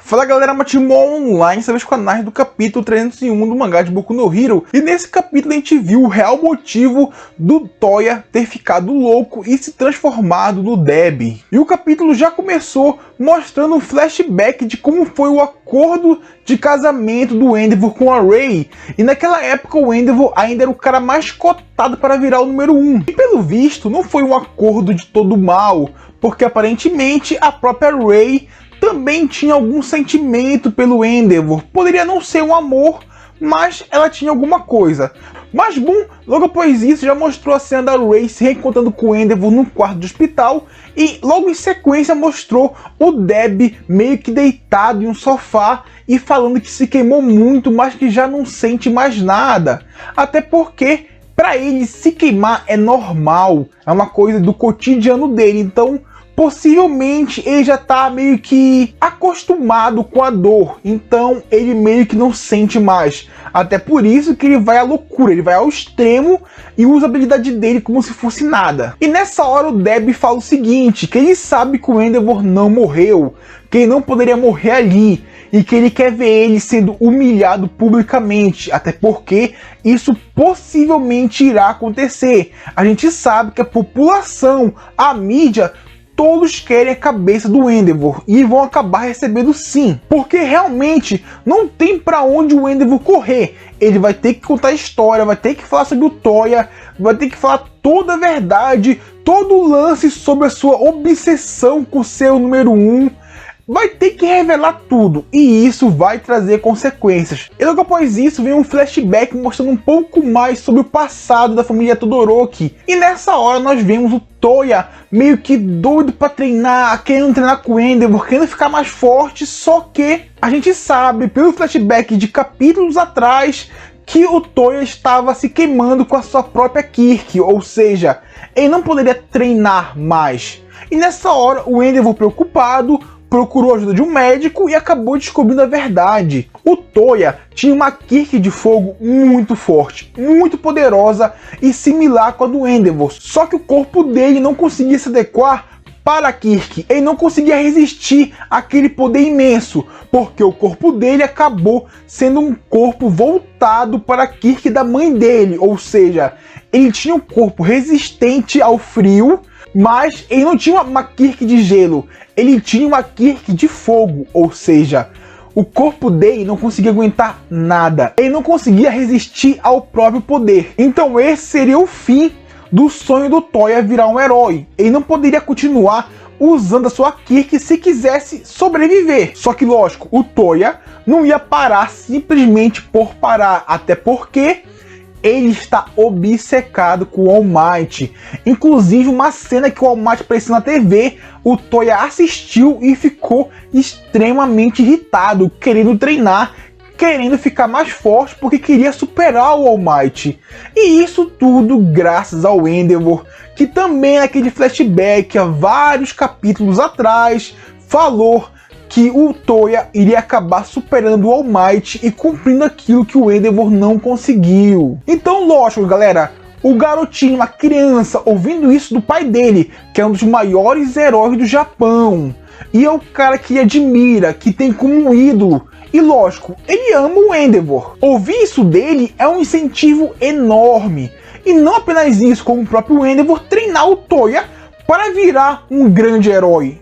Fala galera, Matimon Online, essa vez com a análise do capítulo 301 do mangá de Boku no Hero. E nesse capítulo a gente viu o real motivo do Toya ter ficado louco e se transformado no Deb. E o capítulo já começou mostrando um flashback de como foi o acordo de casamento do Endeavor com a Rei. E naquela época o Endeavor ainda era o cara mais cotado para virar o número 1. E pelo visto não foi um acordo de todo mal, porque aparentemente a própria Rei também tinha algum sentimento pelo Endeavor. Poderia não ser um amor, mas ela tinha alguma coisa. Mas Boom, logo após isso, já mostrou a cena da Rei se reencontrando com o Endeavor num quarto de hospital. E logo em sequência mostrou o Deb meio que deitado em um sofá e falando que se queimou muito, mas que já não sente mais nada. Até porque para ele se queimar é normal, é uma coisa do cotidiano dele. Então possivelmente ele já tá meio que acostumado com a dor, então ele meio que não sente mais. Até por isso que ele vai à loucura, ele vai ao extremo e usa a habilidade dele como se fosse nada. E nessa hora o Deb fala o seguinte, que ele sabe que o Endeavor não morreu, que ele não poderia morrer ali, e que ele quer ver ele sendo humilhado publicamente, até porque isso possivelmente irá acontecer. A gente sabe que a população, a mídia, todos querem a cabeça do Endeavor e vão acabar recebendo sim, porque realmente não tem para onde o Endeavor correr. Ele vai ter que contar a história, vai ter que falar sobre o Toya, vai ter que falar toda a verdade, todo o lance sobre a sua obsessão com o seu número 1. Vai ter que revelar tudo, e isso vai trazer consequências. E logo após isso vem um flashback mostrando um pouco mais sobre o passado da família Todoroki. E nessa hora nós vemos o Toya meio que doido para treinar, querendo treinar com o Endeavor, querendo ficar mais forte, só que a gente sabe pelo flashback de capítulos atrás que o Toya estava se queimando com a sua própria Kirk, ou seja, ele não poderia treinar mais. E nessa hora o Endeavor, preocupado, procurou a ajuda de um médico e acabou descobrindo a verdade. O Toya tinha uma Kirk de fogo muito forte, muito poderosa e similar com a do Endeavor. Só que o corpo dele não conseguia se adequar para a Kirk. Ele não conseguia resistir àquele poder imenso, porque o corpo dele acabou sendo um corpo voltado para a Kirk da mãe dele. Ou seja, ele tinha um corpo resistente ao frio, mas ele não tinha uma Kirk de gelo, ele tinha uma Kirk de fogo, ou seja, o corpo dele não conseguia aguentar nada, ele não conseguia resistir ao próprio poder. Então esse seria o fim do sonho do Toya virar um herói. Ele não poderia continuar usando a sua Kirk se quisesse sobreviver. Só que lógico, o Toya não ia parar simplesmente por parar, até porque ele está obcecado com o All Might. Inclusive uma cena que o All Might apareceu na TV, o Toya assistiu e ficou extremamente irritado, querendo treinar, querendo ficar mais forte, porque queria superar o All Might. E isso tudo graças ao Endeavor, que também naquele flashback há vários capítulos atrás falou que o Toya iria acabar superando o All Might e cumprindo aquilo que o Endeavor não conseguiu. Então, lógico, galera, o garotinho, uma criança, ouvindo isso do pai dele, que é um dos maiores heróis do Japão, e é o cara que ele admira, que tem como um ídolo, e lógico, ele ama o Endeavor. Ouvir isso dele é um incentivo enorme. E não apenas isso, como o próprio Endeavor treinar o Toya para virar um grande herói.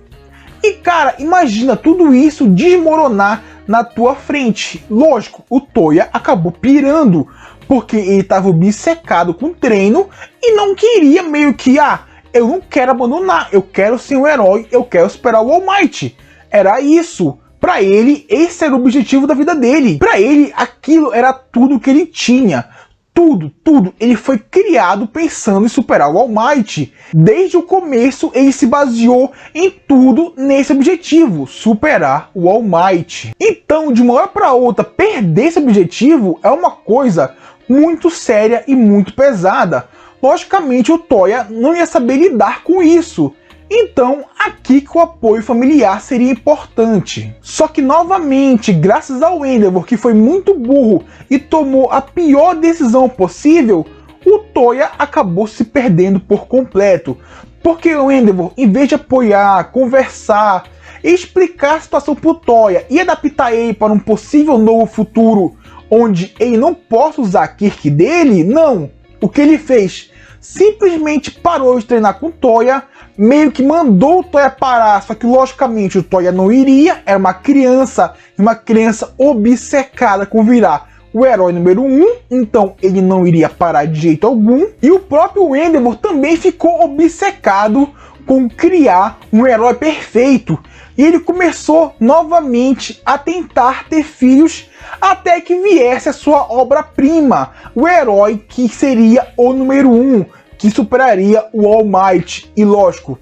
E cara, imagina tudo isso desmoronar na tua frente. Lógico, o Toya acabou pirando, porque ele estava obcecado com o treino e não queria meio que, eu não quero abandonar, eu quero ser um herói, eu quero superar o All Might. Era isso. Para ele, esse era o objetivo da vida dele. Para ele, aquilo era tudo que ele tinha. Tudo. Ele foi criado pensando em superar o All Might. Desde o começo, ele se baseou em tudo nesse objetivo, superar o All Might. Então, de uma hora para outra, perder esse objetivo é uma coisa muito séria e muito pesada. Logicamente, o Toya não ia saber lidar com isso. Então, aqui que o apoio familiar seria importante. Só que, novamente, graças ao Endeavor, que foi muito burro e tomou a pior decisão possível, o Toya acabou se perdendo por completo. Porque o Endeavor, em vez de apoiar, conversar, explicar a situação pro Toya e adaptar ele para um possível novo futuro onde ele não possa usar a Kirk dele, não. O que ele fez? Simplesmente parou de treinar com o Toya, meio que mandou o Toya parar, só que logicamente o Toya não iria, era uma criança obcecada com virar o herói número 1, então ele não iria parar de jeito algum. E o próprio Endeavor também ficou obcecado com criar um herói perfeito. E ele começou novamente a tentar ter filhos até que viesse a sua obra-prima, o herói que seria o número 1, que superaria o All Might. E lógico,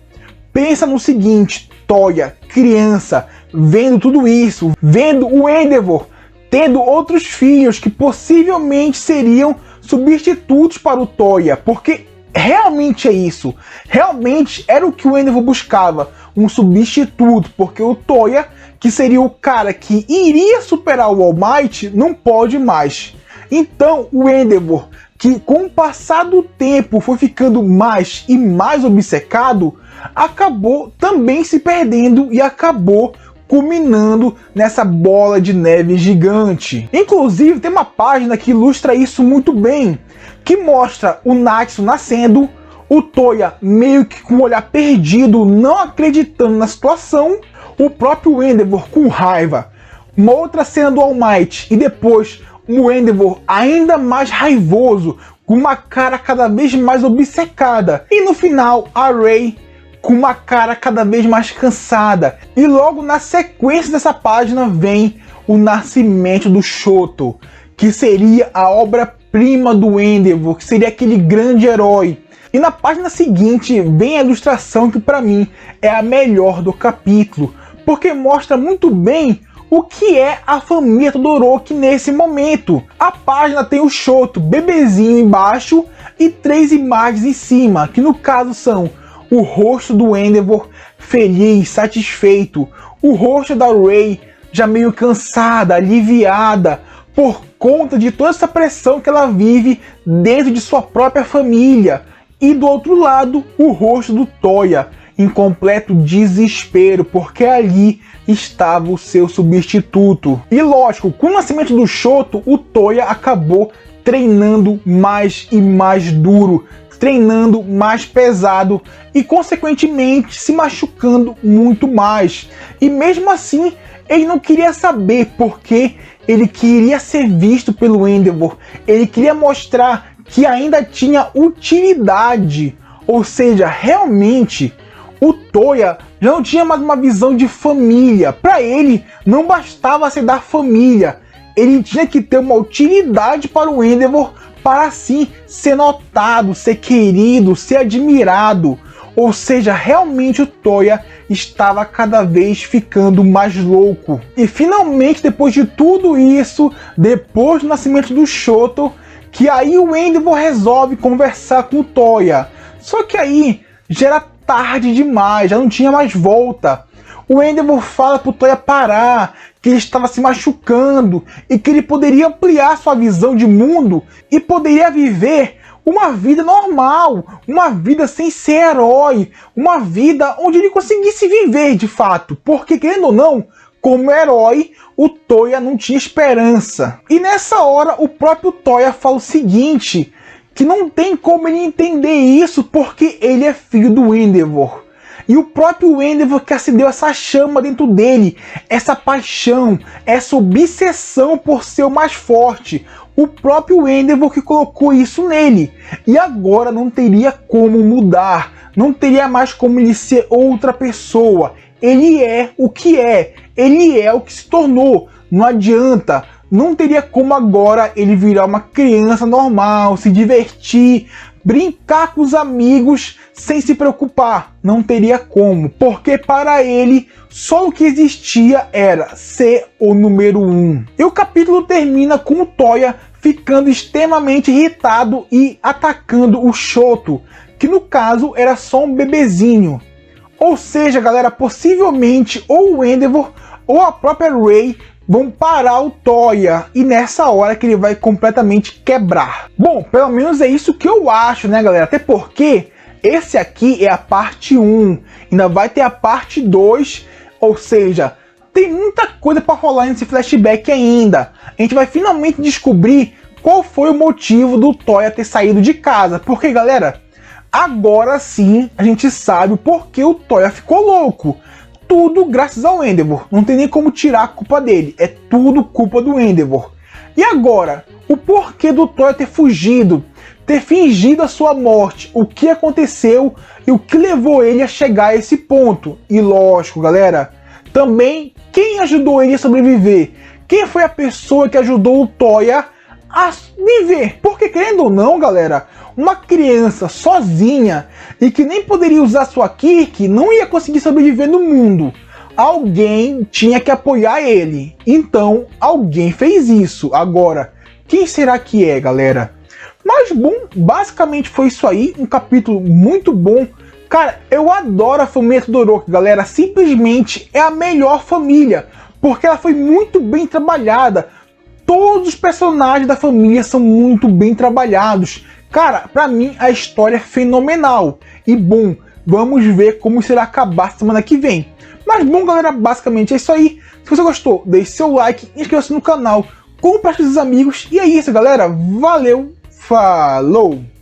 pensa no seguinte, Toya, criança, vendo tudo isso, vendo o Endeavor tendo outros filhos que possivelmente seriam substitutos para o Toya, porque realmente é isso, realmente era o que o Endeavor buscava, um substituto, porque o Toya, que seria o cara que iria superar o All Might, não pode mais. Então o Endeavor, que com o passar do tempo foi ficando mais e mais obcecado, acabou também se perdendo e acabou culminando nessa bola de neve gigante. Inclusive tem uma página que ilustra isso muito bem, que mostra o Natsu nascendo, o Toya meio que com o olhar perdido, não acreditando na situação, o próprio Endeavor com raiva, uma outra cena do All Might e depois o Endeavor ainda mais raivoso, com uma cara cada vez mais obcecada, e no final a Rei com uma cara cada vez mais cansada. E logo na sequência dessa página vem o nascimento do Shoto, que seria a obra-prima do Endeavor, que seria aquele grande herói. E na página seguinte vem a ilustração que para mim é a melhor do capítulo, porque mostra muito bem o que é a família Todoroki nesse momento. A página tem o Shoto bebezinho embaixo e 3 imagens em cima, que no caso são o rosto do Endeavor feliz, satisfeito, o rosto da Rei já meio cansada, aliviada, por conta de toda essa pressão que ela vive dentro de sua própria família, e do outro lado o rosto do Toya em completo desespero, porque ali estava o seu substituto. E lógico, com o nascimento do Shoto, o Toya acabou treinando mais e mais duro, treinando mais pesado e consequentemente se machucando muito mais. E mesmo assim ele não queria saber, porque ele queria ser visto pelo Endeavor, ele queria mostrar que ainda tinha utilidade, ou seja, realmente o Toya já não tinha mais uma visão de família. Para ele não bastava ser da família, ele tinha que ter uma utilidade para o Endeavor, para assim ser notado, ser querido, ser admirado. Ou seja, realmente o Toya estava cada vez ficando mais louco. E finalmente, depois de tudo isso, depois do nascimento do Shoto, que aí o Endeavor resolve conversar com o Toya. Só que aí já era tarde demais, já não tinha mais volta. O Endeavor fala pro Toya parar, que ele estava se machucando e que ele poderia ampliar sua visão de mundo e poderia viver uma vida normal, uma vida sem ser herói, uma vida onde ele conseguisse viver de fato, porque querendo ou não, como herói, o Toya não tinha esperança. E nessa hora o próprio Toya fala o seguinte, que não tem como ele entender isso porque ele é filho do Endeavor. E o próprio Endeavor que acendeu essa chama dentro dele, essa paixão, essa obsessão por ser o mais forte. O próprio Endeavor que colocou isso nele. E agora não teria como mudar, não teria mais como ele ser outra pessoa. Ele é o que é, ele é o que se tornou. Não adianta, não teria como agora ele virar uma criança normal, se divertir, brincar com os amigos sem se preocupar. Não teria como, porque para ele só o que existia era ser o número 1. E o capítulo termina com o Toya ficando extremamente irritado e atacando o Shoto, que no caso era só um bebezinho. Ou seja, galera, possivelmente ou o Endeavor ou a própria Rei vão parar o Toya, e nessa hora que ele vai completamente quebrar. Bom, pelo menos é isso que eu acho, né, galera? Até porque esse aqui é a parte 1, ainda vai ter a parte 2, Ou seja, tem muita coisa para rolar nesse flashback ainda. A gente vai finalmente descobrir qual foi o motivo do Toya ter saído de casa. Porque, galera, agora sim a gente sabe o porquê o Toya ficou louco. Tudo graças ao Endeavor. Não tem nem como tirar a culpa dele. É tudo culpa do Endeavor. E agora, o porquê do Toya ter fugido, ter fingido a sua morte, o que aconteceu e o que levou ele a chegar a esse ponto. E lógico, galera, também quem ajudou ele a sobreviver? Quem foi a pessoa que ajudou o Toya a viver? Porque, querendo ou não, galera, uma criança sozinha e que nem poderia usar sua Kirk não ia conseguir sobreviver no mundo. Alguém tinha que apoiar ele. Então, alguém fez isso. Agora, quem será que é, galera? Mas, bom, basicamente foi isso aí. Um capítulo muito bom. Cara, eu adoro a família Todoroki, galera. Simplesmente é a melhor família. Porque ela foi muito bem trabalhada. Todos os personagens da família são muito bem trabalhados. Cara, pra mim a história é fenomenal. E bom, vamos ver como será acabar semana que vem. Mas bom, galera, basicamente é isso aí. Se você gostou, deixe seu like, inscreva-se no canal, compartilhe com os amigos. E é isso, galera. Valeu, falou!